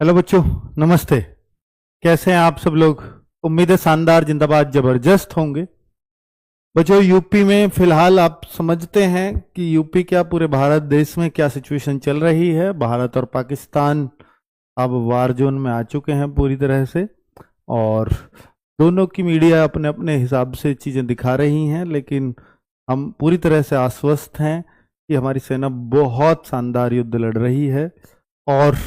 Hello बच्चों, नमस्ते। कैसे हैं आप सब लोग? उम्मीद है शानदार, जिंदाबाद, जबरदस्त होंगे। बच्चों, यूपी में फिलहाल आप समझते हैं कि यूपी क्या पूरे भारत देश में क्या सिचुएशन चल रही है। भारत और पाकिस्तान अब वार जोन में आ चुके हैं पूरी तरह से, और दोनों की मीडिया अपने अपने हिसाब से चीज़ें दिखा रही हैं, लेकिन हम पूरी तरह से आश्वस्त हैं कि हमारी सेना बहुत शानदार युद्ध लड़ रही है। और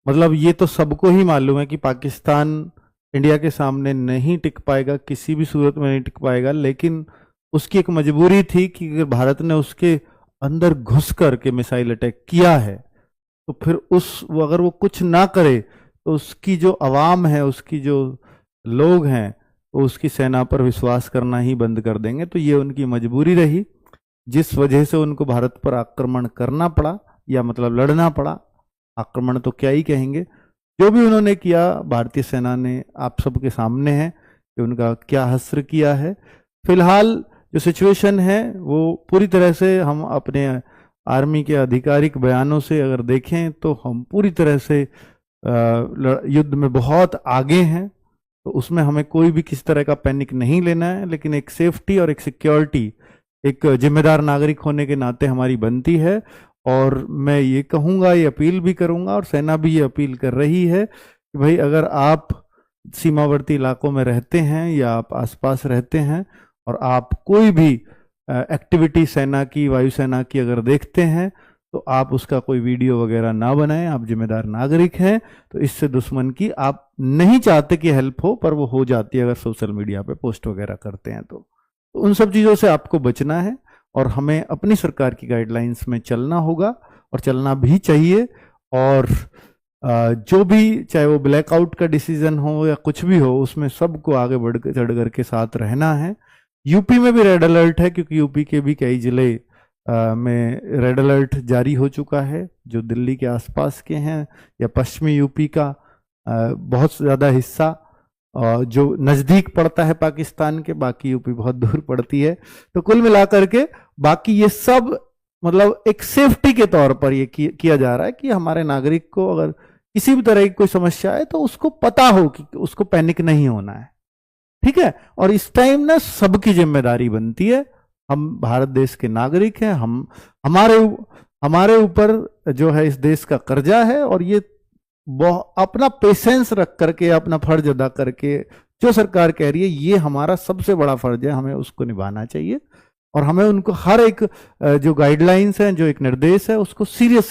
मतलब ये तो सबको ही मालूम है कि पाकिस्तान इंडिया के सामने नहीं टिक पाएगा, किसी भी सूरत में नहीं टिक पाएगा। लेकिन उसकी एक मजबूरी थी कि अगर भारत ने उसके अंदर घुस करके मिसाइल अटैक किया है, तो फिर अगर वो कुछ ना करे तो उसकी जो आवाम है, उसकी जो लोग हैं, वो उसकी सेना पर विश्वास करना ही बंद कर देंगे। तो ये उनकी मजबूरी रही, जिस वजह से उनको भारत पर आक्रमण करना पड़ा, या मतलब लड़ना पड़ा। आक्रमण तो क्या ही कहेंगे, जो भी उन्होंने किया भारतीय सेना ने आप सबके सामने है कि उनका क्या हश्र किया है। फिलहाल जो सिचुएशन है वो पूरी तरह से, हम अपने आर्मी के आधिकारिक बयानों से अगर देखें तो हम पूरी तरह से युद्ध में बहुत आगे हैं। तो उसमें हमें कोई भी किसी तरह का पैनिक नहीं लेना है, लेकिन एक सेफ्टी और एक सिक्योरिटी एक जिम्मेदार नागरिक होने के नाते हमारी बनती है। और मैं ये कहूँगा, ये अपील भी करूँगा, और सेना भी ये अपील कर रही है कि भाई, अगर आप सीमावर्ती इलाकों में रहते हैं या आप आसपास रहते हैं और आप कोई भी एक्टिविटी सेना की, वायुसेना की अगर देखते हैं, तो आप उसका कोई वीडियो वगैरह ना बनाएं। आप जिम्मेदार नागरिक हैं, तो इससे दुश्मन की आप नहीं चाहते कि हेल्प हो, पर वो हो जाती है अगर सोशल मीडिया पे पोस्ट वगैरह करते हैं। तो उन सब चीज़ों से आपको बचना है, और हमें अपनी सरकार की गाइडलाइंस में चलना होगा, और चलना भी चाहिए। और जो भी, चाहे वो ब्लैकआउट का डिसीजन हो या कुछ भी हो, उसमें सबको आगे बढ़ चढ़ करके साथ रहना है। यूपी में भी रेड अलर्ट है, क्योंकि यूपी के भी कई जिले में रेड अलर्ट जारी हो चुका है। जो दिल्ली के आसपास के हैं या पश्चिमी यूपी का बहुत ज़्यादा हिस्सा जो नज़दीक पड़ता है पाकिस्तान के, बाकी यूपी बहुत दूर पड़ती है। तो कुल मिलाकर के बाकी ये सब मतलब एक सेफ्टी के तौर पर ये किया जा रहा है कि हमारे नागरिक को अगर किसी भी तरह की कोई समस्या है तो उसको पता हो कि उसको पैनिक नहीं होना है। ठीक है? और इस टाइम ना सबकी जिम्मेदारी बनती है। हम भारत देश के नागरिक हैं, हम हमारे ऊपर जो है इस देश का कर्जा है, और ये अपना पेशेंस रख करके, अपना फर्ज अदा करके जो सरकार कह रही है, ये हमारा सबसे बड़ा फर्ज है, हमें उसको निभाना चाहिए। और हमें उनको हर एक जो गाइडलाइंस हैं, जो एक निर्देश है, उसको सीरियस